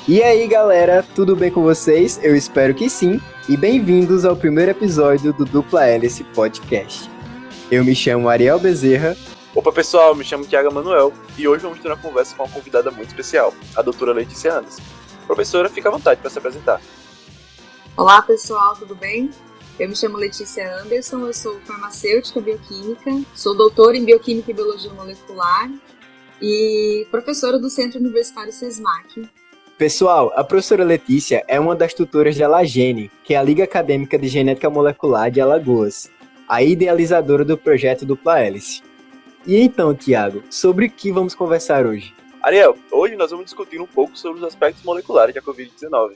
E aí galera, tudo bem com vocês? Eu espero que sim, e bem-vindos ao primeiro episódio do Dupla Hélice Podcast. Eu me chamo Ariel Bezerra. Opa pessoal, me chamo Thiago Manuel e hoje vamos ter uma conversa com uma convidada muito especial, a doutora Letícia Anderson. Professora, fica à vontade para se apresentar. Olá pessoal, tudo bem? Eu me chamo Letícia Anderson, eu sou farmacêutica bioquímica, sou doutora em Bioquímica e Biologia Molecular e professora do Centro Universitário SESMAC. Pessoal, a professora Letícia é uma das tutoras da LAGENE, que é a Liga Acadêmica de Genética Molecular de Alagoas, a idealizadora do projeto Dupla Hélice. E então, Thiago, sobre o que vamos conversar hoje? Ariel, hoje nós vamos discutir um pouco sobre os aspectos moleculares da Covid-19.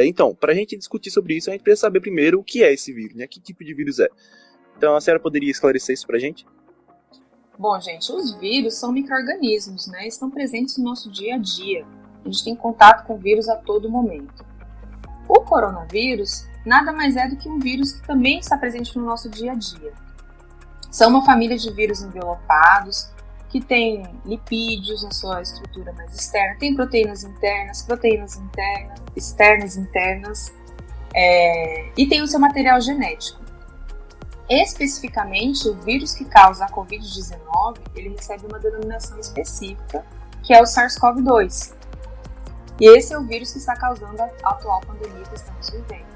Então, para a gente discutir sobre isso, a gente precisa saber primeiro o que é esse vírus, né? Que tipo de vírus é. Então, a senhora poderia esclarecer isso para a gente? Bom, gente, os vírus são micro-organismos, né? Estão presentes no nosso dia a dia. A gente tem contato com vírus a todo momento. O coronavírus nada mais é do que um vírus que também está presente no nosso dia a dia. São uma família de vírus envelopados, que tem lipídios na sua estrutura mais externa, tem proteínas internas, externas, internas, e tem o seu material genético. Especificamente, o vírus que causa a Covid-19, ele recebe uma denominação específica, que é o SARS-CoV-2. E esse é o vírus que está causando a atual pandemia que estamos vivendo.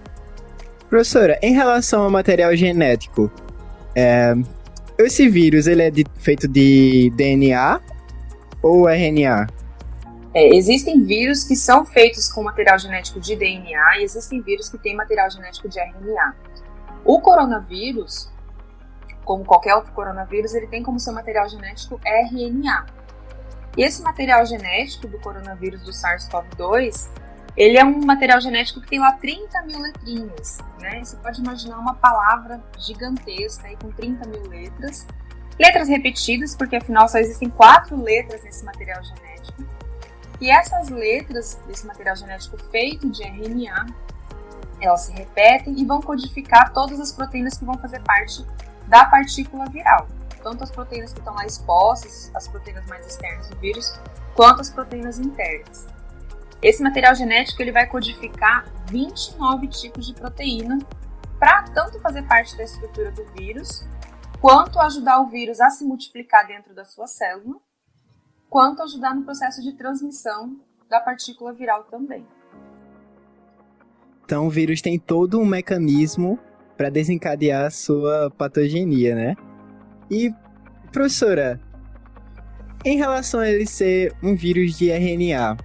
Professora, em relação ao material genético, esse vírus ele é feito de DNA ou RNA? Existem vírus que são feitos com material genético de DNA e existem vírus que têm material genético de RNA. O coronavírus, como qualquer outro coronavírus, ele tem como seu material genético RNA. E esse material genético do coronavírus do SARS-CoV-2, ele é um material genético que tem lá 30 mil letrinhas, né? Você pode imaginar uma palavra gigantesca aí com 30 mil letras. Letras repetidas, porque afinal só existem 4 letras nesse material genético. E essas letras desse material genético feito de RNA, elas se repetem e vão codificar todas as proteínas que vão fazer parte da partícula viral. Tanto as proteínas que estão lá expostas, as proteínas mais externas do vírus, quanto as proteínas internas. Esse material genético ele vai codificar 29 tipos de proteína para tanto fazer parte da estrutura do vírus, quanto ajudar o vírus a se multiplicar dentro da sua célula, quanto ajudar no processo de transmissão da partícula viral também. Então o vírus tem todo um mecanismo para desencadear a sua patogenia, né? E, professora, em relação a ele ser um vírus de RNA,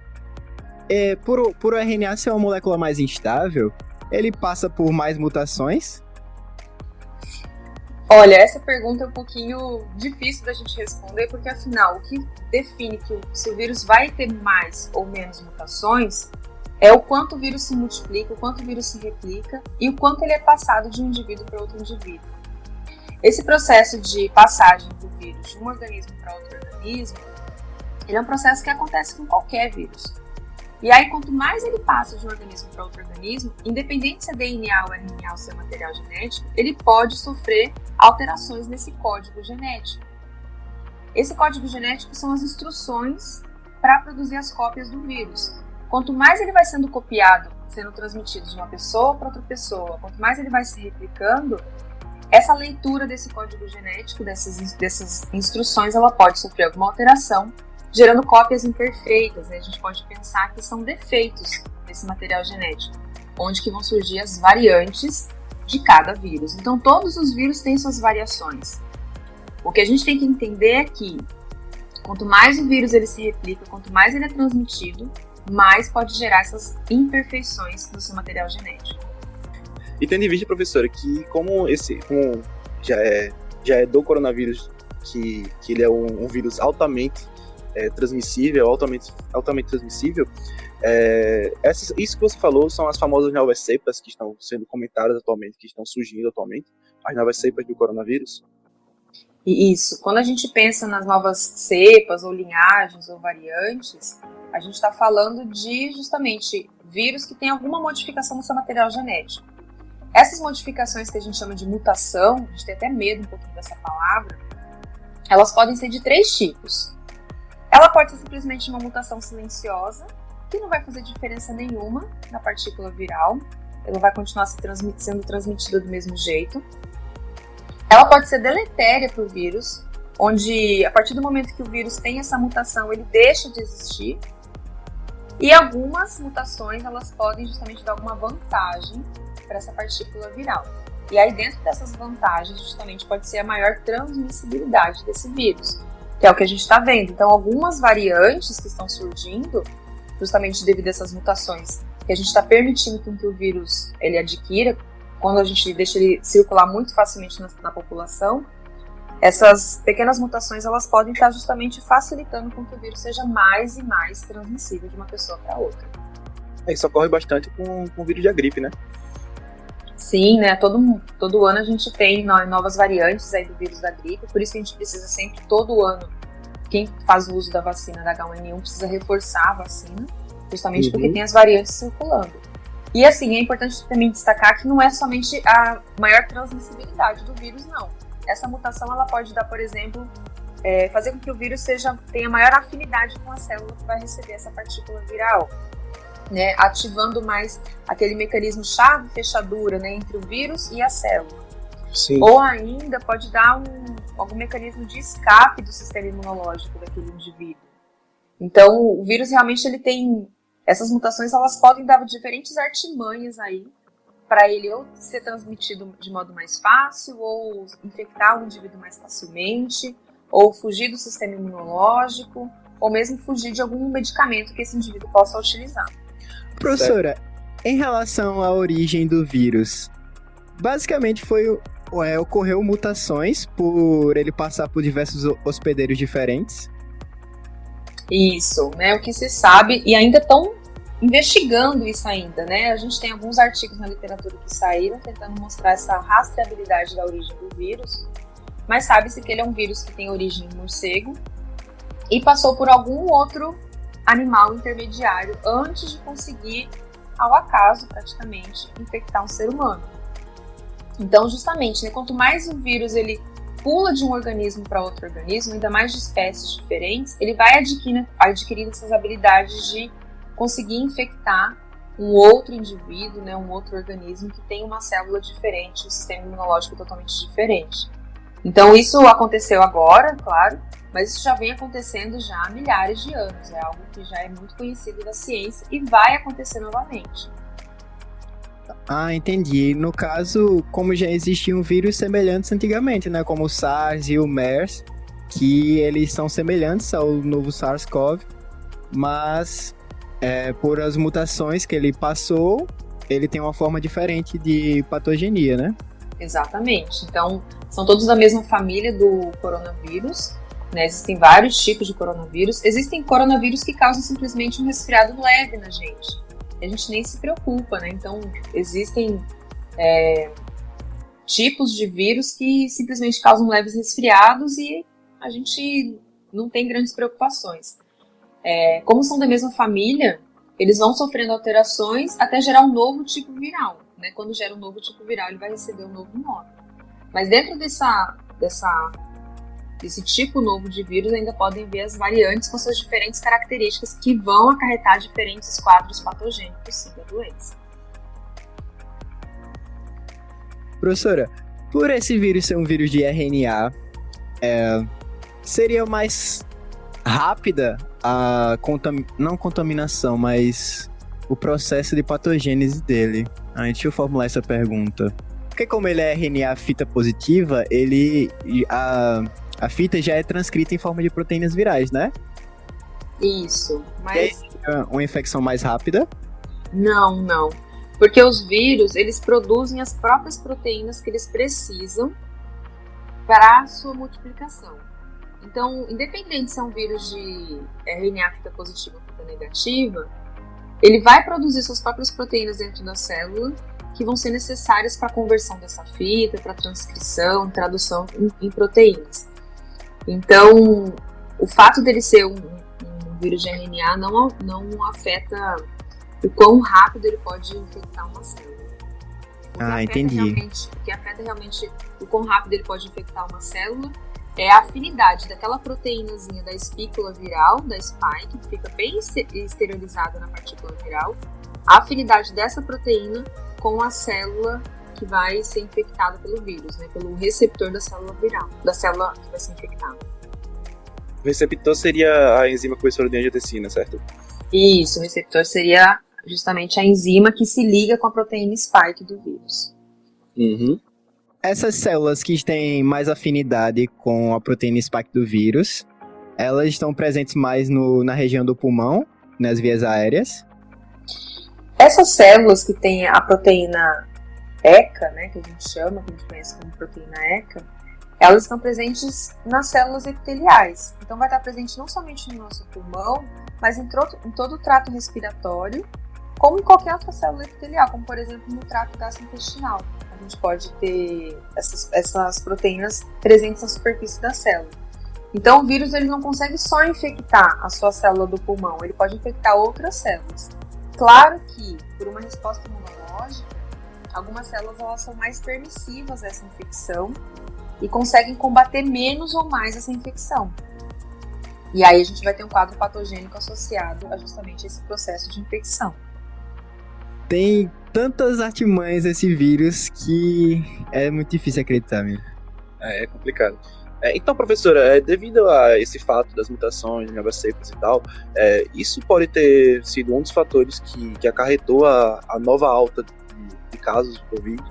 por o RNA ser uma molécula mais instável, ele passa por mais mutações? Olha, essa pergunta é um pouquinho difícil da gente responder, porque afinal, o que define se o vírus vai ter mais ou menos mutações é o quanto o vírus se multiplica, o quanto o vírus se replica e o quanto ele é passado de um indivíduo para outro indivíduo. Esse processo de passagem do vírus de um organismo para outro organismo, ele é um processo que acontece com qualquer vírus. E aí, quanto mais ele passa de um organismo para outro organismo, independente se é DNA ou RNA ou se é material genético, ele pode sofrer alterações nesse código genético. Esse código genético são as instruções para produzir as cópias do vírus. Quanto mais ele vai sendo copiado, sendo transmitido de uma pessoa para outra pessoa, quanto mais ele vai se replicando, essa leitura desse código genético, dessas instruções, ela pode sofrer alguma alteração, gerando cópias imperfeitas, né? A gente pode pensar que são defeitos desse material genético, onde que vão surgir as variantes de cada vírus. Então, todos os vírus têm suas variações. O que a gente tem que entender é que, quanto mais o vírus ele se replica, quanto mais ele é transmitido, mais pode gerar essas imperfeições no seu material genético. E tendo em vista, professora, que como já é do coronavírus, que ele é um vírus altamente transmissível, altamente transmissível, isso que você falou são as famosas novas cepas que estão sendo comentadas atualmente, que estão surgindo atualmente, as novas cepas do coronavírus? Isso, quando a gente pensa nas novas cepas ou linhagens ou variantes, a gente está falando de justamente vírus que tem alguma modificação no seu material genético. Essas modificações que a gente chama de mutação, a gente tem até medo um pouquinho dessa palavra, elas podem ser de 3 tipos. Ela pode ser simplesmente uma mutação silenciosa, que não vai fazer diferença nenhuma na partícula viral, ela vai continuar sendo transmitida do mesmo jeito. Ela pode ser deletéria para o vírus, onde a partir do momento que o vírus tem essa mutação, ele deixa de existir. E algumas mutações, elas podem justamente dar alguma vantagem para essa partícula viral. E aí dentro dessas vantagens, justamente, pode ser a maior transmissibilidade desse vírus, que é o que a gente está vendo. Então, algumas variantes que estão surgindo, justamente devido a essas mutações, que a gente está permitindo que o vírus ele adquira, quando a gente deixa ele circular muito facilmente na população, essas pequenas mutações elas podem estar justamente facilitando com que o vírus seja mais e mais transmissível de uma pessoa para outra. Isso ocorre bastante com o vírus da gripe, né? Sim, né? Todo ano a gente tem novas variantes aí do vírus da gripe, por isso que a gente precisa sempre, todo ano, quem faz o uso da vacina da H1N1 precisa reforçar a vacina, justamente porque tem as variantes circulando. E assim, é importante também destacar que não é somente a maior transmissibilidade do vírus, não. Essa mutação ela pode dar, por exemplo, fazer com que o vírus tenha maior afinidade com a célula que vai receber essa partícula viral, né, ativando mais aquele mecanismo chave-fechadura, né, entre o vírus e a célula. Sim. Ou ainda pode dar algum mecanismo de escape do sistema imunológico daquele indivíduo. Então, o vírus realmente ele tem... Essas mutações elas podem dar diferentes artimanhas aí para ele ou ser transmitido de modo mais fácil, ou infectar o indivíduo mais facilmente, ou fugir do sistema imunológico, ou mesmo fugir de algum medicamento que esse indivíduo possa utilizar. Professora, em relação à origem do vírus, basicamente ocorreu mutações por ele passar por diversos hospedeiros diferentes? Isso, né? O que se sabe, e ainda estão investigando isso ainda, né? A gente tem alguns artigos na literatura que saíram tentando mostrar essa rastreabilidade da origem do vírus, mas sabe-se que ele é um vírus que tem origem em morcego e passou por algum outro animal intermediário antes de conseguir, ao acaso praticamente, infectar um ser humano. Então, justamente, né, quanto mais o vírus ele pula de um organismo para outro organismo, ainda mais de espécies diferentes, ele vai adquirindo essas habilidades de conseguir infectar um outro indivíduo, né, um outro organismo que tem uma célula diferente, um sistema imunológico totalmente diferente. Então isso aconteceu agora, claro, mas isso já vem acontecendo já há milhares de anos, é algo que já é muito conhecido da ciência e vai acontecer novamente. Ah, entendi. No caso, como já existiam vírus semelhantes antigamente, né, como o SARS e o MERS, que eles são semelhantes ao novo SARS-CoV, mas por as mutações que ele passou, ele tem uma forma diferente de patogenia, né? Exatamente. Então, são todos da mesma família do coronavírus, né? Existem vários tipos de coronavírus. Existem coronavírus que causam simplesmente um resfriado leve na gente. A gente nem se preocupa, né? Então, existem tipos de vírus que simplesmente causam leves resfriados e a gente não tem grandes preocupações. Como são da mesma família, eles vão sofrendo alterações até gerar um novo tipo viral, né? Quando gera um novo tipo viral, ele vai receber um novo nome. Mas dentro desse tipo novo de vírus, ainda podem haver as variantes com suas diferentes características que vão acarretar diferentes quadros patogênicos sim, da doença. Professora, por esse vírus ser um vírus de RNA, seria mais rápida a não contaminação, mas o processo de patogênese dele? Deixa eu formular essa pergunta. Porque como ele é RNA fita positiva, a fita já é transcrita em forma de proteínas virais, né? Isso, mas... Uma infecção mais rápida? Não. Porque os vírus, eles produzem as próprias proteínas que eles precisam para a sua multiplicação. Então, independente se é um vírus de RNA fita positiva ou fita negativa, ele vai produzir suas próprias proteínas dentro da célula que vão ser necessárias para a conversão dessa fita, para transcrição, tradução em proteínas. Então, o fato dele ser um vírus de RNA não afeta o quão rápido ele pode infectar uma célula. Entendi. O que afeta realmente o quão rápido ele pode infectar uma célula é a afinidade daquela proteínazinha da espícula viral, da spike, que fica bem exteriorizada na partícula viral, a afinidade dessa proteína com a célula que vai ser infectada pelo vírus, né, pelo receptor da célula viral, da célula que vai ser infectada. O receptor seria a enzima conversora de angiotensina, certo? Isso, o receptor seria justamente a enzima que se liga com a proteína spike do vírus. Uhum. Essas células que têm mais afinidade com a proteína spike do vírus, elas estão presentes mais na região do pulmão, nas vias aéreas. Essas células que têm a proteína ECA, né, que a gente chama, que a gente conhece como proteína ECA, elas estão presentes nas células epiteliais. Então vai estar presente não somente no nosso pulmão, mas em todo o trato respiratório, como em qualquer outra célula epitelial, como por exemplo no trato gastrointestinal. A gente pode ter essas proteínas presentes na superfície da célula. Então o vírus ele não consegue só infectar a sua célula do pulmão, ele pode infectar outras células. Claro que, por uma resposta imunológica, algumas células elas são mais permissivas a essa infecção e conseguem combater menos ou mais essa infecção. E aí a gente vai ter um quadro patogênico associado a justamente esse processo de infecção. Tem tantas artimanhas esse vírus que é muito difícil acreditar, mesmo. É complicado. Então, professora, devido a esse fato das mutações em águas secas e tal, isso pode ter sido um dos fatores que acarretou a nova alta de casos de Covid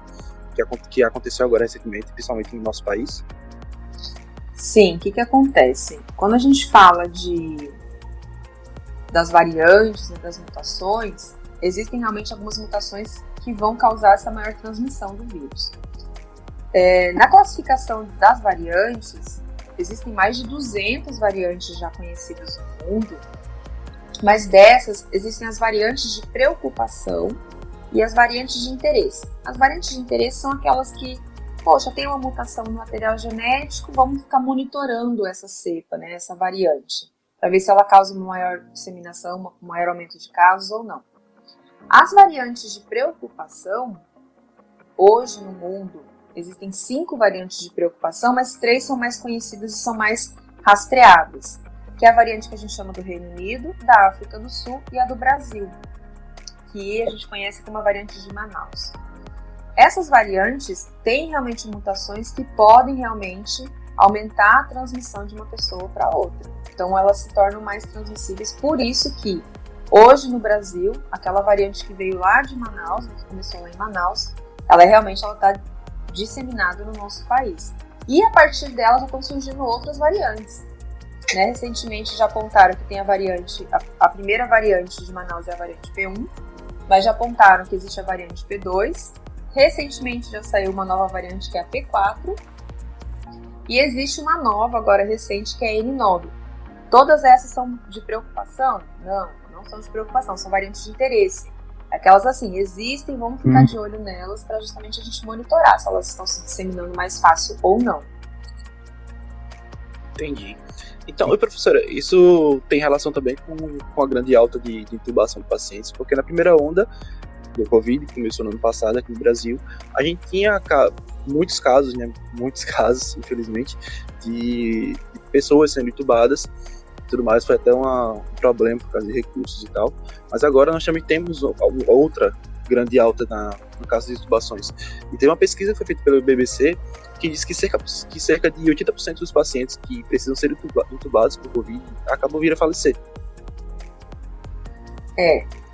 que aconteceu agora recentemente, principalmente no nosso país? Sim, o que acontece? Quando a gente fala das variantes, né, das mutações, existem realmente algumas mutações que vão causar essa maior transmissão do vírus. Na classificação das variantes, existem mais de 200 variantes já conhecidas no mundo, mas dessas existem as variantes de preocupação e as variantes de interesse. As variantes de interesse são aquelas que, poxa, tem uma mutação no material genético, vamos ficar monitorando essa cepa, né, essa variante, para ver se ela causa uma maior disseminação, um maior aumento de casos ou não. As variantes de preocupação, hoje no mundo, existem 5 variantes de preocupação, mas 3 são mais conhecidas e são mais rastreadas, que é a variante que a gente chama do Reino Unido, da África do Sul e a do Brasil, que a gente conhece como a variante de Manaus. Essas variantes têm realmente mutações que podem realmente aumentar a transmissão de uma pessoa para outra. Então elas se tornam mais transmissíveis, por isso que hoje no Brasil, aquela variante que veio lá de Manaus, que começou lá em Manaus, ela está disseminada no nosso país. E a partir dela já estão surgindo outras variantes. Né? Recentemente já apontaram que tem a primeira variante de Manaus é a variante P1, mas já apontaram que existe a variante P2. Recentemente já saiu uma nova variante que é a P4. E existe uma nova agora recente que é a N9. Todas essas são de preocupação? Não são de preocupação, são variantes de interesse. Aquelas assim, existem, vamos ficar de olho nelas para justamente a gente monitorar se elas estão se disseminando mais fácil ou não. Entendi. Então, professora, isso tem relação também com a grande alta de intubação de pacientes, porque na primeira onda do Covid, que começou no ano passado aqui no Brasil, a gente tinha muitos casos, infelizmente, de pessoas sendo intubadas. Tudo mais, foi até um problema por causa de recursos e tal, mas agora nós também temos outra grande alta no caso de intubações. E tem uma pesquisa que foi feita pelo BBC que diz que cerca de 80% dos pacientes que precisam ser intubados por Covid acabam vindo a falecer.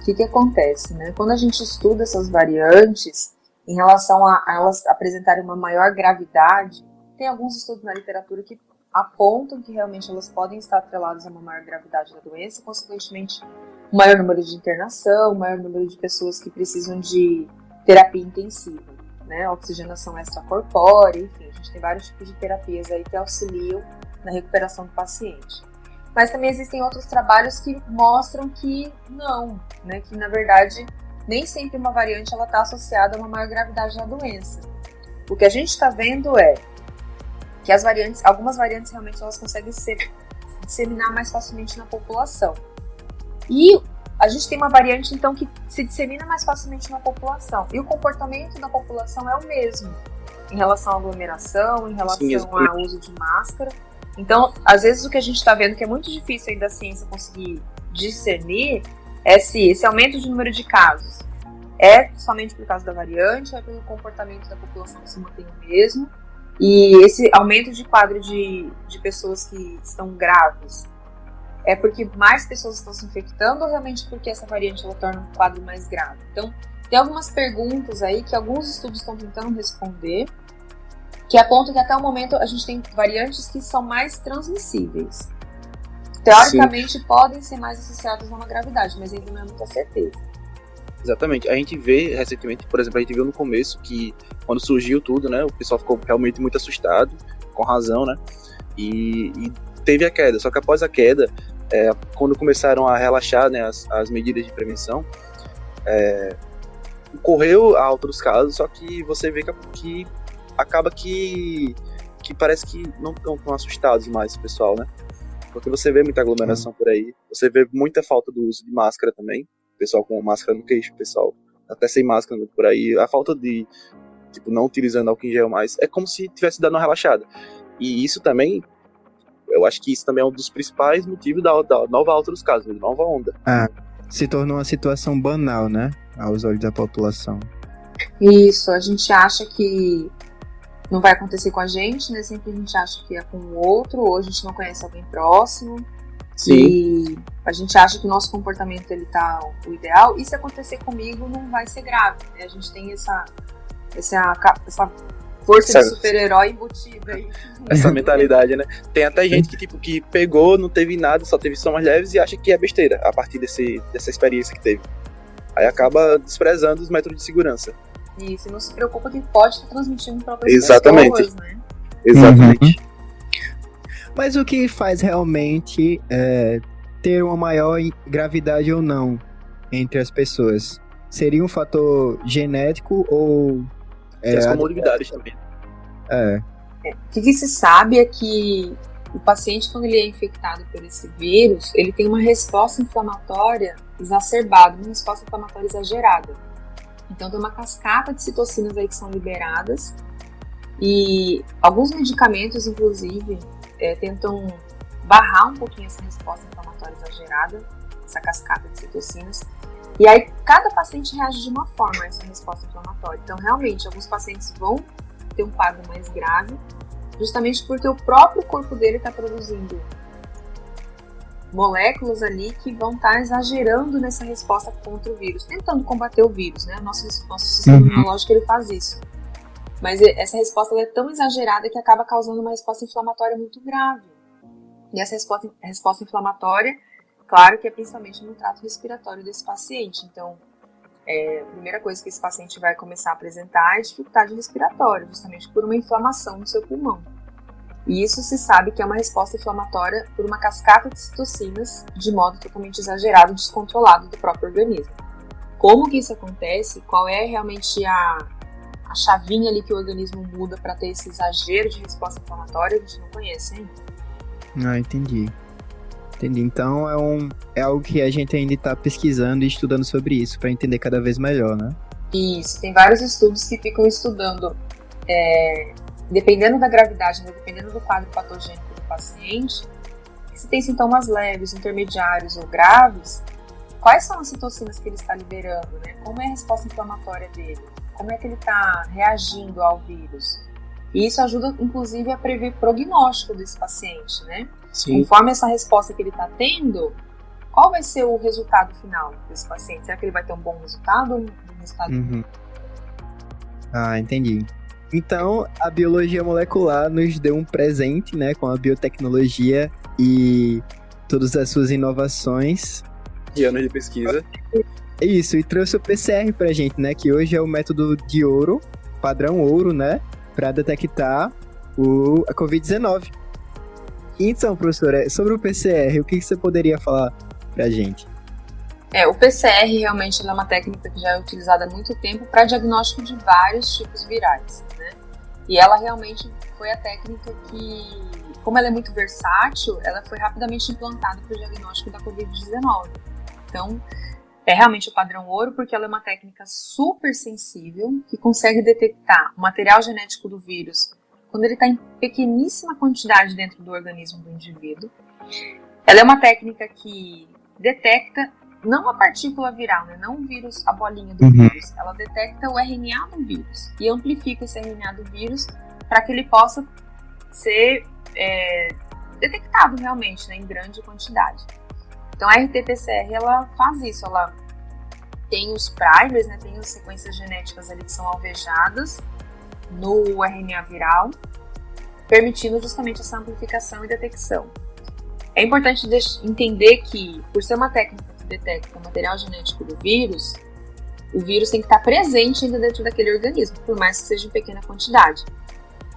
O que acontece, né? Quando a gente estuda essas variantes, em relação a elas apresentarem uma maior gravidade, tem alguns estudos na literatura que apontam que realmente elas podem estar atreladas a uma maior gravidade da doença, consequentemente um maior número de internação, um maior número de pessoas que precisam de terapia intensiva, né? Oxigenação extracorpórea, enfim, a gente tem vários tipos de terapias aí que auxiliam na recuperação do paciente. Mas também existem outros trabalhos que mostram que não, né? Que na verdade nem sempre uma variante ela está associada a uma maior gravidade da doença. O que a gente está vendo é que algumas variantes realmente elas conseguem se disseminar mais facilmente na população. E a gente tem uma variante então que se dissemina mais facilmente na população. E o comportamento da população é o mesmo. em relação à aglomeração, em relação Sim, ao uso de máscara. Então, às vezes o que a gente está vendo que é muito difícil ainda a ciência conseguir discernir é se esse aumento de número de casos é somente por causa da variante ou é pelo comportamento da população que se mantém o mesmo. E esse aumento de quadro de pessoas que estão graves é porque mais pessoas estão se infectando ou realmente porque essa variante ela torna um quadro mais grave? Então, tem algumas perguntas aí que alguns estudos estão tentando responder, que apontam que até o momento a gente tem variantes que são mais transmissíveis. Teoricamente, podem ser mais associadas a uma gravidade, mas ainda não é muita certeza. Exatamente. A gente vê recentemente, por exemplo, a gente viu no começo que quando surgiu tudo, né, o pessoal ficou realmente muito assustado, com razão, né, e teve a queda. Só que após a queda, quando começaram a relaxar, né, as medidas de prevenção, ocorreu a alta dos casos, só que você vê que acaba que parece que não estão tão assustados mais o pessoal, né? Porque você vê muita aglomeração por aí, você vê muita falta do uso de máscara também, o pessoal com máscara no queixo, o pessoal até sem máscara por aí, a falta de, tipo, não utilizando álcool em gel mais, é como se tivesse dado uma relaxada. E isso também, eu acho que isso também é um dos principais motivos da nova alta dos casos, da nova onda. Se tornou uma situação banal, né? Aos olhos da população. Isso, a gente acha que não vai acontecer com a gente, né? Sempre a gente acha que é com o outro, ou a gente não conhece alguém próximo. Sim. E a gente acha que o nosso comportamento ele tá o ideal, e se acontecer comigo não vai ser grave, né? A gente tem essa força de super-herói embutida aí. Essa mentalidade, né? Tem até gente que, tipo, que pegou, não teve nada, só teve sintomas leves e acha que é besteira a partir dessa experiência que teve. Aí acaba desprezando os métodos de segurança. Isso, e não se preocupa que pode estar transmitindo para outras Exatamente. pessoas, né? Exatamente. Mas o que faz realmente ter uma maior gravidade ou não entre as pessoas? Seria um fator genético ou... Tem as comorbidades também. O que se sabe é que o paciente, quando ele é infectado por esse vírus, ele tem uma resposta inflamatória exacerbada, uma resposta inflamatória exagerada. Então tem uma cascata de citocinas aí que são liberadas, e alguns medicamentos, inclusive, tentam barrar um pouquinho essa resposta inflamatória exagerada, essa cascata de citocinas, e aí cada paciente reage de uma forma a essa resposta inflamatória. Então realmente, alguns pacientes vão ter um quadro mais grave, justamente porque o próprio corpo dele está produzindo moléculas ali que vão estar exagerando nessa resposta contra o vírus, tentando combater o vírus, né? Nosso sistema imunológico ele faz isso. Mas essa resposta é tão exagerada que acaba causando uma resposta inflamatória muito grave. E essa resposta inflamatória, claro que é principalmente no trato respiratório desse paciente. Então, a primeira coisa que esse paciente vai começar a apresentar é dificuldade respiratória, justamente por uma inflamação no seu pulmão. E isso se sabe que é uma resposta inflamatória por uma cascata de citocinas de modo totalmente exagerado, descontrolado do próprio organismo. Como que isso acontece? Qual é realmente a chavinha ali que o organismo muda para ter esse exagero de resposta inflamatória? A gente não conhece ainda. Entendi. Então é algo que a gente ainda está pesquisando e estudando sobre isso para entender cada vez melhor, né? Isso, tem vários estudos que ficam estudando, dependendo da gravidade, né, dependendo do quadro patogênico do paciente, se tem sintomas leves, intermediários ou graves, quais são as citocinas que ele está liberando, né? Como é a resposta inflamatória dele? Como é que ele está reagindo ao vírus? E isso ajuda, inclusive, a prever prognóstico desse paciente, né? Sim. Conforme essa resposta que ele está tendo, qual vai ser o resultado final desse paciente? Será que ele vai ter um bom resultado ou um resultado ruim? Entendi. Então, a biologia molecular nos deu um presente, né, com a biotecnologia e todas as suas inovações. E anos de pesquisa. Isso, e trouxe o PCR pra gente, né, que hoje é o método de ouro, padrão ouro, né, para detectar a Covid-19. Então, professora, sobre o PCR, o que você poderia falar pra gente? O PCR realmente é uma técnica que já é utilizada há muito tempo para diagnóstico de vários tipos virais, né? E ela realmente foi a técnica que, como ela é muito versátil, ela foi rapidamente implantada para o diagnóstico da Covid-19. Então, é realmente o padrão ouro, porque ela é uma técnica super sensível, que consegue detectar o material genético do vírus quando ele está em pequeníssima quantidade dentro do organismo do indivíduo. Ela é uma técnica que detecta não a partícula viral, né, não o vírus, a bolinha do vírus, ela detecta o RNA do vírus e amplifica esse RNA do vírus para que ele possa ser detectado realmente, né, em grande quantidade. Então a RT-PCR ela faz isso, ela tem os primers, né, tem as sequências genéticas ali que são alvejadas no RNA viral, permitindo justamente essa amplificação e detecção. É importante entender que, por ser uma técnica que detecta o material genético do vírus, o vírus tem que estar presente ainda dentro daquele organismo, por mais que seja em pequena quantidade.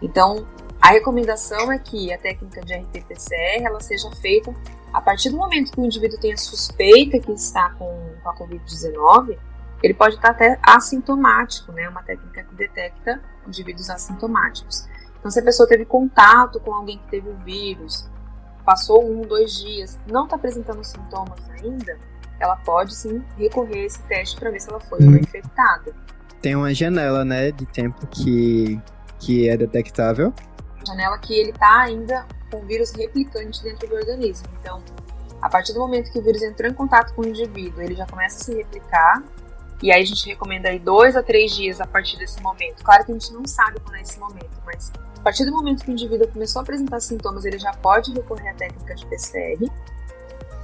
Então, a recomendação é que a técnica de RT-PCR ela seja feita a partir do momento que o indivíduo tem a suspeita que está com a Covid-19, ele pode estar até assintomático, né? Uma técnica que detecta indivíduos assintomáticos. Então, se a pessoa teve contato com alguém que teve o vírus, passou 1, 2 dias, não está apresentando sintomas ainda, ela pode sim recorrer a esse teste para ver se ela foi ou não infectada. Tem uma janela, né, de tempo que é detectável. Janela que ele está ainda com o vírus replicante dentro do organismo. Então, a partir do momento que o vírus entrou em contato com o indivíduo, ele já começa a se replicar, e aí a gente recomenda aí 2 a 3 dias a partir desse momento. Claro que a gente não sabe quando é esse momento, mas a partir do momento que o indivíduo começou a apresentar sintomas, ele já pode recorrer à técnica de PCR.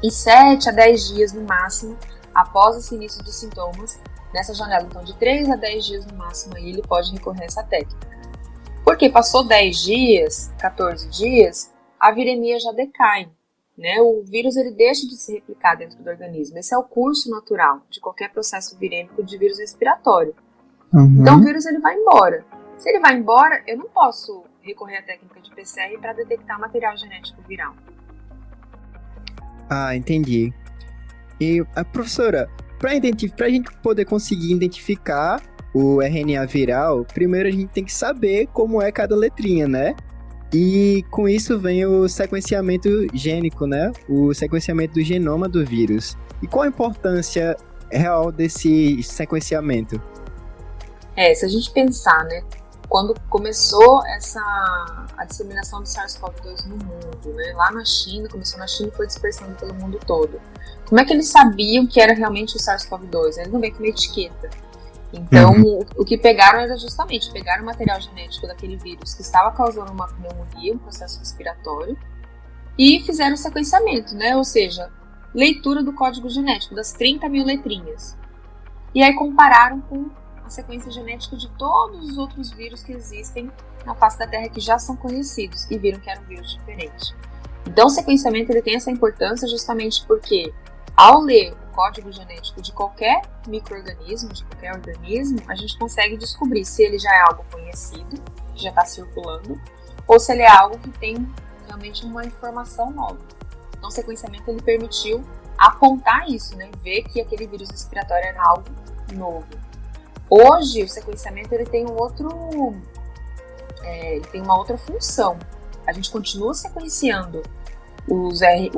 E 7 a 10 dias no máximo, após esse início dos sintomas, nessa janela, então de 3 a 10 dias no máximo, aí ele pode recorrer a essa técnica. Porque passou 10 dias, 14 dias, a viremia já decai, né? O vírus ele deixa de se replicar dentro do organismo. Esse é o curso natural de qualquer processo virêmico de vírus respiratório. Então o vírus ele vai embora. Se ele vai embora, eu não posso recorrer à técnica de PCR para detectar material genético viral. Ah, entendi. E a professora, para a gente poder conseguir identificar o RNA viral, primeiro a gente tem que saber como é cada letrinha, né? E com isso vem o sequenciamento gênico, né? O sequenciamento do genoma do vírus. E qual a importância real desse sequenciamento? Se a gente pensar, né? Quando começou a disseminação do SARS-CoV-2 no mundo, né? Lá na China, começou na China e foi dispersando pelo mundo todo. Como é que eles sabiam que era realmente o SARS-CoV-2? Eles não vêm com uma etiqueta. Então, o que pegaram era justamente, pegaram o material genético daquele vírus que estava causando uma pneumonia, um processo respiratório, e fizeram o sequenciamento, né? Ou seja, leitura do código genético, das 30 mil letrinhas. E aí compararam com a sequência genética de todos os outros vírus que existem na face da Terra que já são conhecidos, e viram que era um vírus diferente. Então, o sequenciamento ele tem essa importância justamente porque, ao ler o código genético de qualquer micro-organismo, de qualquer organismo, a gente consegue descobrir se ele já é algo conhecido, que já está circulando, ou se ele é algo que tem realmente uma informação nova. Então, o sequenciamento ele permitiu apontar isso, né? Ver que aquele vírus respiratório era algo novo. Hoje, o sequenciamento ele tem ele tem uma outra função. A gente continua sequenciando o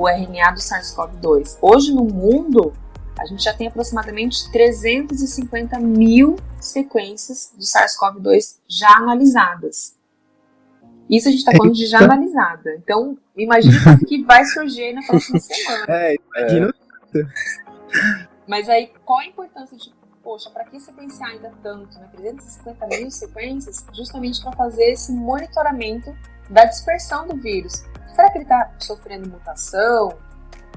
RNA do SARS-CoV-2. Hoje no mundo, a gente já tem aproximadamente 350 mil sequências do SARS-CoV-2 já analisadas. Isso a gente está falando de já analisada. Então, imagine o que vai surgir aí na próxima semana. Imagina. Mas aí, qual a importância de, para que sequenciar ainda tanto, né? 350 mil sequências, justamente para fazer esse monitoramento da dispersão do vírus. Será que ele está sofrendo mutação?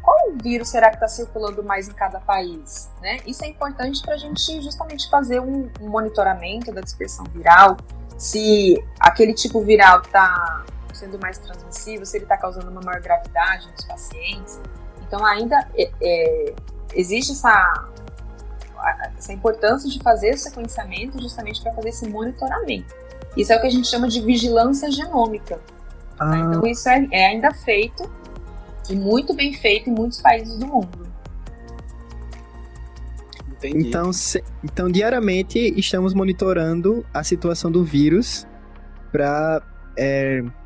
Qual vírus será que está circulando mais em cada país? Né? Isso é importante para a gente justamente fazer um monitoramento da dispersão viral, se aquele tipo viral está sendo mais transmissível, se ele está causando uma maior gravidade nos pacientes. Então ainda existe essa importância de fazer o sequenciamento justamente para fazer esse monitoramento. Isso é o que a gente chama de vigilância genômica. Tá? Então isso é ainda feito e muito bem feito em muitos países do mundo. Entendi. Então diariamente estamos monitorando a situação do vírus para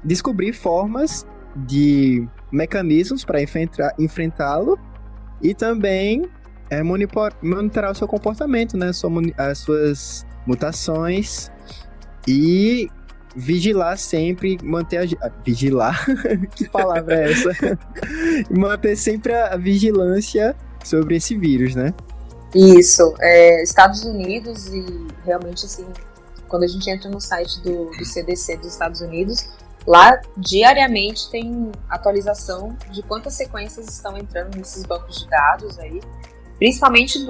descobrir formas de mecanismos para enfrentá-lo e também é monitorar o seu comportamento, né? As suas mutações e vigilar sempre, vigilar? Que palavra é essa? Manter sempre a vigilância sobre esse vírus, né? Isso, Estados Unidos e realmente assim, quando a gente entra no site do CDC dos Estados Unidos, lá diariamente tem atualização de quantas sequências estão entrando nesses bancos de dados aí, principalmente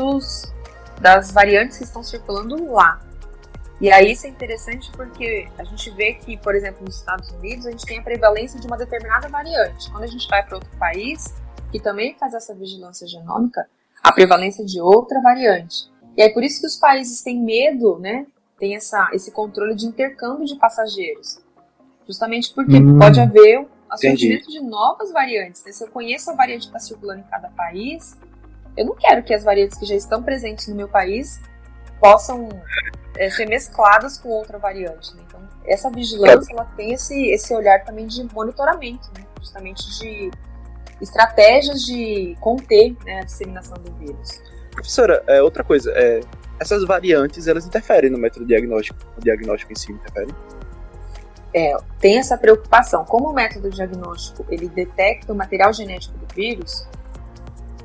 das variantes que estão circulando lá. E aí isso é interessante porque a gente vê que, por exemplo, nos Estados Unidos, a gente tem a prevalência de uma determinada variante. Quando a gente vai para outro país, que também faz essa vigilância genômica, a prevalência de outra variante. E aí por isso que os países têm medo, né? Tem esse controle de intercâmbio de passageiros. Justamente porque pode haver o surgimento de novas variantes. Né? Se eu conheço a variante que está circulando em cada país, eu não quero que as variantes que já estão presentes no meu país possam ser mescladas com outra variante. Né? Então, essa vigilância ela tem esse olhar também de monitoramento, né? Justamente de estratégias de conter, né, a disseminação do vírus. Professora, outra coisa, essas variantes, elas interferem no método diagnóstico? O diagnóstico em si interfere? Tem essa preocupação. Como o método diagnóstico ele detecta o material genético do vírus,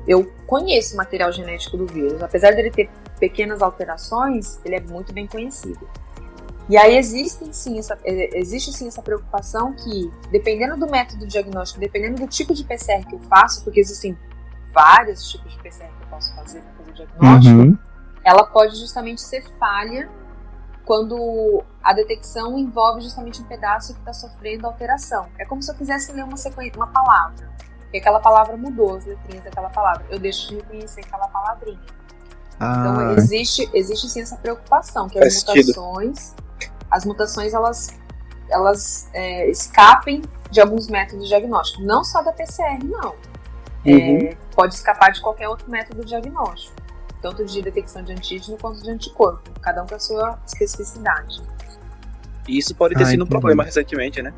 eu conheço o material genético do vírus. Apesar dele ter pequenas alterações, ele é muito bem conhecido. E aí existe sim essa preocupação que, dependendo do método diagnóstico, dependendo do tipo de PCR que eu faço, porque existem vários tipos de PCR que eu posso fazer para fazer o diagnóstico, ela pode justamente ser falha quando a detecção envolve justamente um pedaço que está sofrendo alteração. É como se eu quisesse ler uma palavra, e aquela palavra mudou, as letrinhas daquela palavra. Eu deixo de reconhecer aquela palavrinha. Então existe sim essa preocupação, que as mutações elas escapem de alguns métodos diagnósticos. Não só da PCR, não. Pode escapar de qualquer outro método diagnóstico. Tanto de detecção de antígeno quanto de anticorpo. Cada um com a sua especificidade. E isso pode ter sido um problema recentemente, né?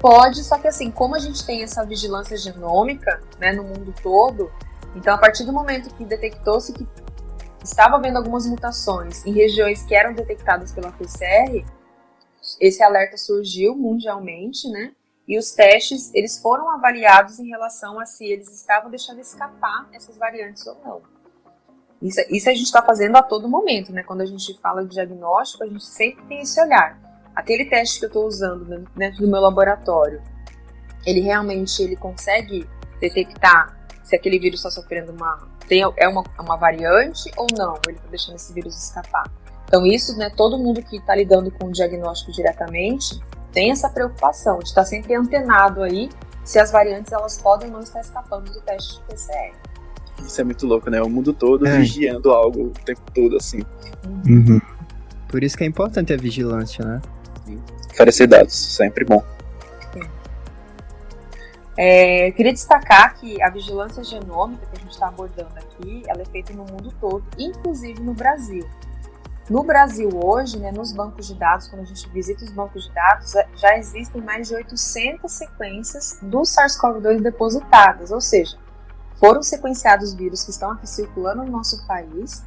Pode, só que assim, como a gente tem essa vigilância genômica, né, no mundo todo, então a partir do momento que detectou-se que estava havendo algumas mutações em regiões que eram detectadas pela PCR, esse alerta surgiu mundialmente, né? E os testes, eles foram avaliados em relação a se eles estavam deixando escapar essas variantes ou não. Isso a gente está fazendo a todo momento, né? Quando a gente fala de diagnóstico, a gente sempre tem esse olhar. Aquele teste que eu estou usando dentro do meu laboratório, ele consegue detectar se aquele vírus está sofrendo uma variante ou não, ele está deixando esse vírus escapar. Então isso, né, todo mundo que está lidando com o diagnóstico diretamente tem essa preocupação de estar sempre antenado aí se as variantes elas podem ou não estar escapando do teste de PCR. Isso é muito louco, né? O mundo todo vigiando algo o tempo todo, assim. Por isso que é importante a vigilância, né? Oferecer dados, sempre bom. Eu queria destacar que a vigilância genômica que a gente está abordando aqui, ela é feita no mundo todo, inclusive no Brasil. No Brasil hoje, né, nos bancos de dados, quando a gente visita os bancos de dados, já existem mais de 800 sequências do SARS-CoV-2 depositadas, ou seja, foram sequenciados vírus que estão aqui circulando no nosso país,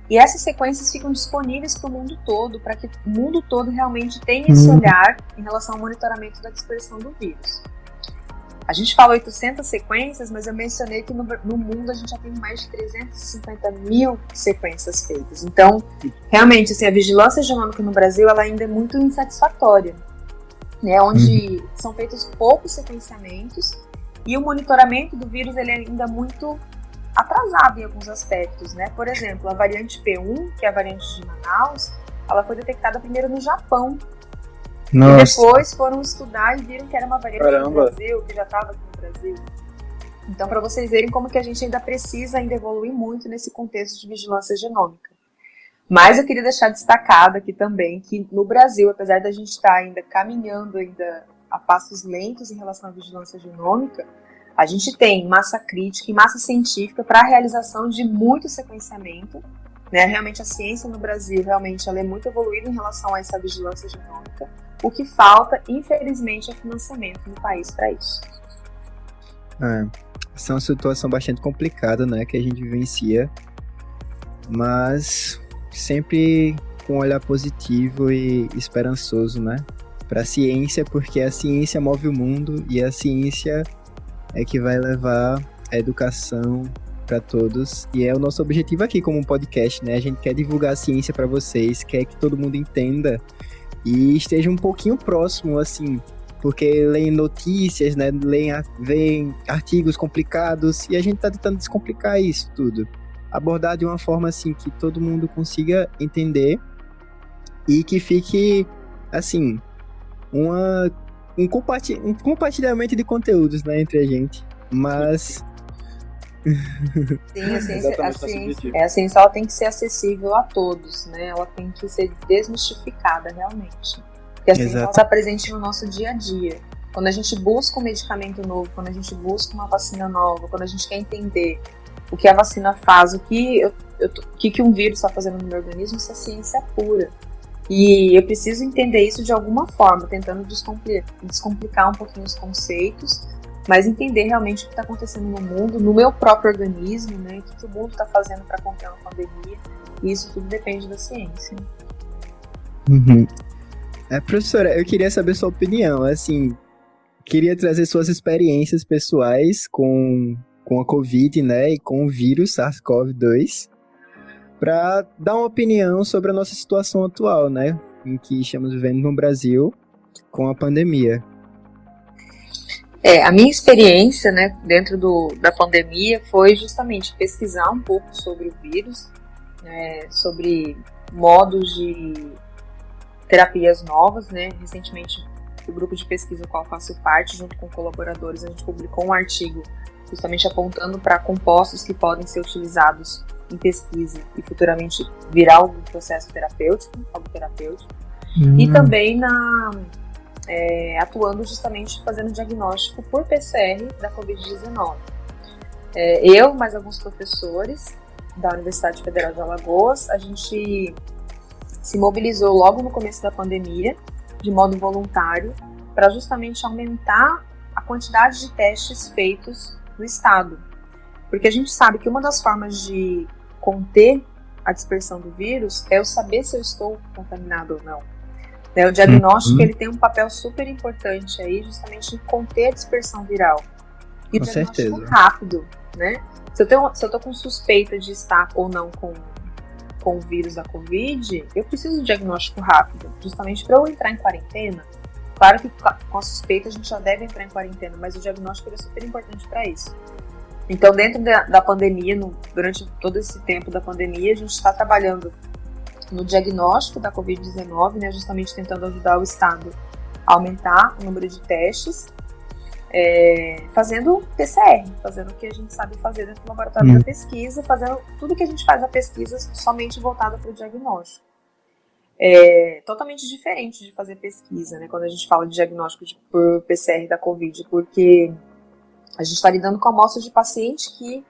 e essas sequências ficam disponíveis para o mundo todo, para que o mundo todo realmente tenha esse olhar em relação ao monitoramento da dispersão do vírus. A gente fala 800 sequências, mas eu mencionei que no mundo a gente já tem mais de 350 mil sequências feitas. Então, realmente, assim, a vigilância genômica no Brasil ela ainda é muito insatisfatória, né? Onde são feitos poucos sequenciamentos e o monitoramento do vírus ele é ainda muito atrasado em alguns aspectos, né? Por exemplo, a variante P1, que é a variante de Manaus, ela foi detectada primeiro no Japão. Nossa. E depois foram estudar e viram que era uma variante do Brasil, que já estava aqui no Brasil. Então, para vocês verem como que a gente ainda precisa evoluir muito nesse contexto de vigilância genômica. Mas eu queria deixar destacado aqui também que no Brasil, apesar da gente estar ainda caminhando a passos lentos em relação à vigilância genômica, a gente tem massa crítica e massa científica para a realização de muito sequenciamento, né? Realmente a ciência no Brasil realmente ela é muito evoluída em relação a essa vigilância genômica. O que falta, infelizmente, é financiamento no país para isso. Essa é uma situação bastante complicada, né, que a gente vivencia, mas sempre com um olhar positivo e esperançoso, né, para a ciência, porque a ciência move o mundo e a ciência é que vai levar a educação para todos, e é o nosso objetivo aqui como um podcast, né, a gente quer divulgar a ciência para vocês, quer que todo mundo entenda e esteja um pouquinho próximo, assim, porque leem notícias, né, veem artigos complicados, e a gente tá tentando descomplicar isso tudo. Abordar de uma forma, assim, que todo mundo consiga entender e que fique, assim, um compartilhamento de conteúdos, né, entre a gente. Mas... Sim, a ciência ela tem que ser acessível a todos, né? Ela tem que ser desmistificada realmente. Porque a ciência está presente no nosso dia a dia. Quando a gente busca um medicamento novo, quando a gente busca uma vacina nova, quando a gente quer entender o que a vacina faz, o que um vírus está fazendo no meu organismo, isso é ciência pura. E eu preciso entender isso de alguma forma, tentando descomplicar um pouquinho os conceitos, mas entender realmente o que está acontecendo no mundo, no meu próprio organismo, né? O que o mundo está fazendo para conter uma pandemia. E isso tudo depende da ciência. Uhum. Professora, eu queria saber sua opinião, assim, queria trazer suas experiências pessoais com a Covid, né, e com o vírus SARS-CoV-2, para dar uma opinião sobre a nossa situação atual, né, em que estamos vivendo no Brasil com a pandemia. A minha experiência, né, dentro da pandemia foi justamente pesquisar um pouco sobre o vírus, sobre modos de terapias novas, né. Recentemente, o grupo de pesquisa ao qual faço parte, junto com colaboradores, a gente publicou um artigo justamente apontando para compostos que podem ser utilizados em pesquisa e futuramente virar algum processo terapêutico, algo terapêutico. E também atuando justamente fazendo diagnóstico por PCR da Covid-19. Eu, mais alguns professores da Universidade Federal de Alagoas, a gente se mobilizou logo no começo da pandemia, de modo voluntário, para justamente aumentar a quantidade de testes feitos no estado. Porque a gente sabe que uma das formas de conter a dispersão do vírus é eu saber se eu estou contaminado ou não. O diagnóstico ele tem um papel super importante aí, justamente em conter a dispersão viral. E o diagnóstico rápido, né? Se eu estou com suspeita de estar ou não com o vírus da Covid, eu preciso de diagnóstico rápido, justamente para eu entrar em quarentena. Claro que com a suspeita a gente já deve entrar em quarentena, mas o diagnóstico é super importante para isso. Então, dentro da pandemia, durante todo esse tempo da pandemia, a gente está trabalhando no diagnóstico da Covid-19, né, justamente tentando ajudar o Estado a aumentar o número de testes, fazendo PCR, fazendo o que a gente sabe fazer dentro do laboratório da pesquisa, fazendo tudo que a gente faz na pesquisa somente voltado para o diagnóstico. Totalmente diferente de fazer pesquisa, né, quando a gente fala de diagnóstico por PCR da Covid, porque a gente está lidando com amostras de paciente que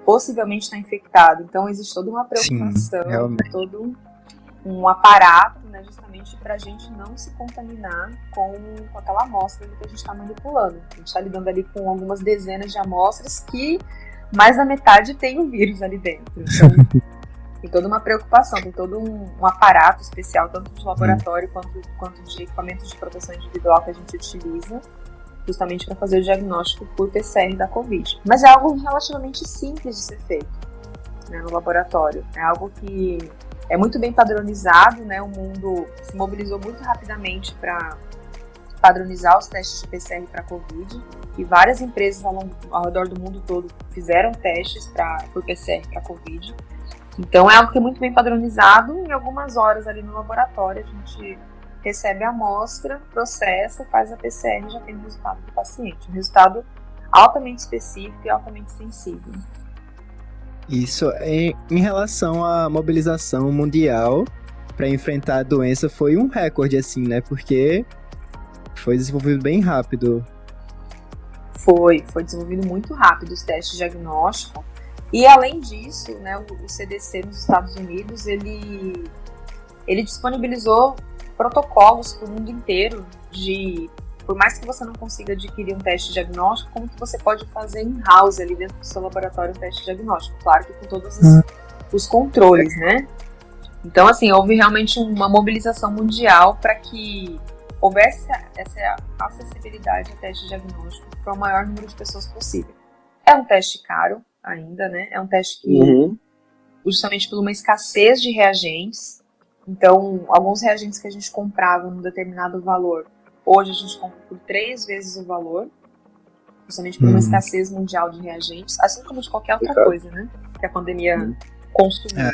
possivelmente está infectado, então existe toda uma preocupação, todo um aparato, né, justamente para a gente não se contaminar com aquela amostra que a gente está manipulando. A gente está lidando ali com algumas dezenas de amostras que mais da metade tem o vírus ali dentro. Então, tem toda uma preocupação, tem todo um aparato especial, tanto de laboratório quanto de equipamentos de proteção individual que a gente utiliza, justamente para fazer o diagnóstico por PCR da Covid. Mas é algo relativamente simples de ser feito, né, no laboratório. É algo que é muito bem padronizado, né? O mundo se mobilizou muito rapidamente para padronizar os testes de PCR para Covid, e várias empresas ao redor do mundo todo fizeram testes por PCR para Covid. Então é algo que é muito bem padronizado. Em algumas horas ali no laboratório a gente recebe a amostra, processa, faz a PCR e já tem o resultado do paciente. Um resultado altamente específico e altamente sensível. Isso, em relação à mobilização mundial para enfrentar a doença, foi um recorde, assim, né? Porque foi desenvolvido bem rápido. Foi desenvolvido muito rápido os testes de diagnóstico. E além disso, né, o CDC nos Estados Unidos, ele disponibilizou protocolos para o mundo inteiro de por mais que você não consiga adquirir um teste diagnóstico, como que você pode fazer in-house ali dentro do seu laboratório um teste diagnóstico? Claro que com todos os controles, né? Então, assim, houve realmente uma mobilização mundial para que houvesse essa acessibilidade ao teste diagnóstico para o maior número de pessoas possível. É um teste caro ainda, né? É um teste que, justamente por uma escassez de reagentes, então, alguns reagentes que a gente comprava num determinado valor, hoje a gente compra por 3 vezes o valor, justamente por uma escassez mundial de reagentes, assim como de qualquer outra coisa, né? Que a pandemia consumiu.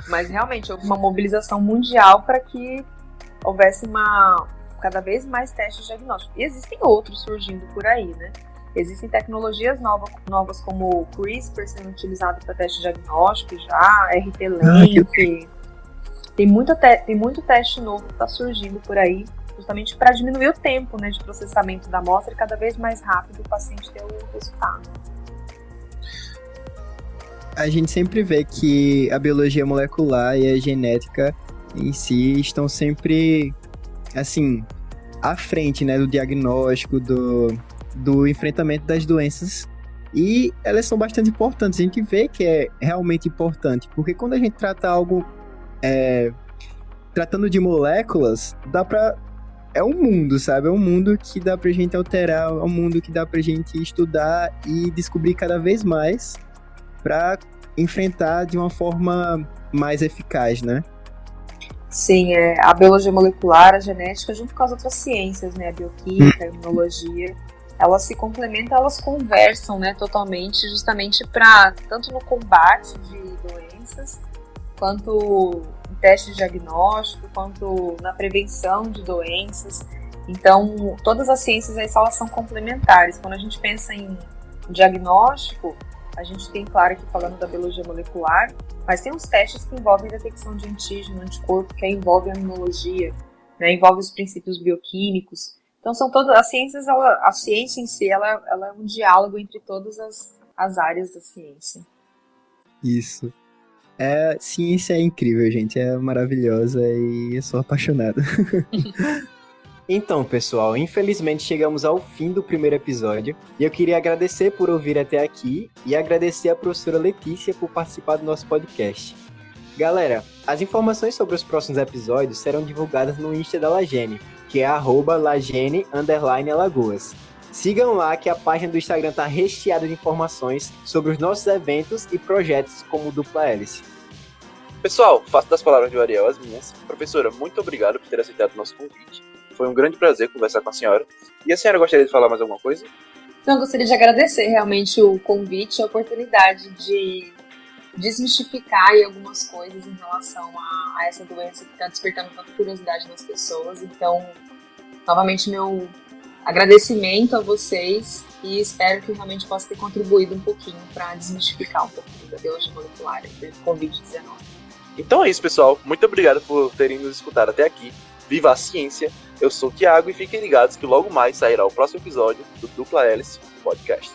Mas realmente houve uma mobilização mundial para que houvesse cada vez mais testes diagnósticos. E existem outros surgindo por aí, né? Existem tecnologias novas como o CRISPR sendo utilizado para teste diagnóstico já, RT-Link. Tem muito teste novo que está surgindo por aí, justamente para diminuir o tempo, né, de processamento da amostra e cada vez mais rápido o paciente ter o resultado. A gente sempre vê que a biologia molecular e a genética em si estão sempre, assim, à frente, né, do diagnóstico, do enfrentamento das doenças, e elas são bastante importantes. A gente vê que é realmente importante, porque quando a gente trata algo, tratando de moléculas, é um mundo, sabe? É um mundo que dá pra gente alterar, é um mundo que dá pra gente estudar e descobrir cada vez mais para enfrentar de uma forma mais eficaz, né? Sim, a biologia molecular, a genética, junto com as outras ciências, né? A bioquímica, a imunologia, elas se complementam, elas conversam, né, totalmente, justamente para, tanto no combate de doenças, quanto em teste diagnóstico, quanto na prevenção de doenças. Então, todas as ciências, elas são complementares. Quando a gente pensa em diagnóstico, a gente tem, claro, aqui falando da biologia molecular, mas tem uns testes que envolvem detecção de antígeno, anticorpo, que envolve a imunologia, né, envolve os princípios bioquímicos. Então, são todas as ciências, a ciência em si, ela é um diálogo entre todas as áreas da ciência. Isso. Ciência é incrível, gente, é maravilhosa e eu sou apaixonado. Então, pessoal, infelizmente chegamos ao fim do primeiro episódio e eu queria agradecer por ouvir até aqui e agradecer a professora Letícia por participar do nosso podcast. Galera, as informações sobre os próximos episódios serão divulgadas no Insta da Lagene, que é @lagene_alagoas. Sigam lá que a página do Instagram está recheada de informações sobre os nossos eventos e projetos como o Dupla Hélice. Pessoal, faço das palavras de Ariel as minhas. Professora, muito obrigado por ter aceitado o nosso convite. Foi um grande prazer conversar com a senhora. E a senhora gostaria de falar mais alguma coisa? Então, eu gostaria de agradecer realmente o convite, a oportunidade de desmistificar aí algumas coisas em relação a essa doença que está despertando tanta curiosidade nas pessoas. Então, novamente, meu agradecimento a vocês e espero que realmente possa ter contribuído um pouquinho para desmistificar um pouquinho da biologia molecular e do Covid-19. Então é isso, pessoal. Muito obrigado por terem nos escutado até aqui. Viva a ciência! Eu sou o Thiago e fiquem ligados que logo mais sairá o próximo episódio do Dupla Hélice Podcast.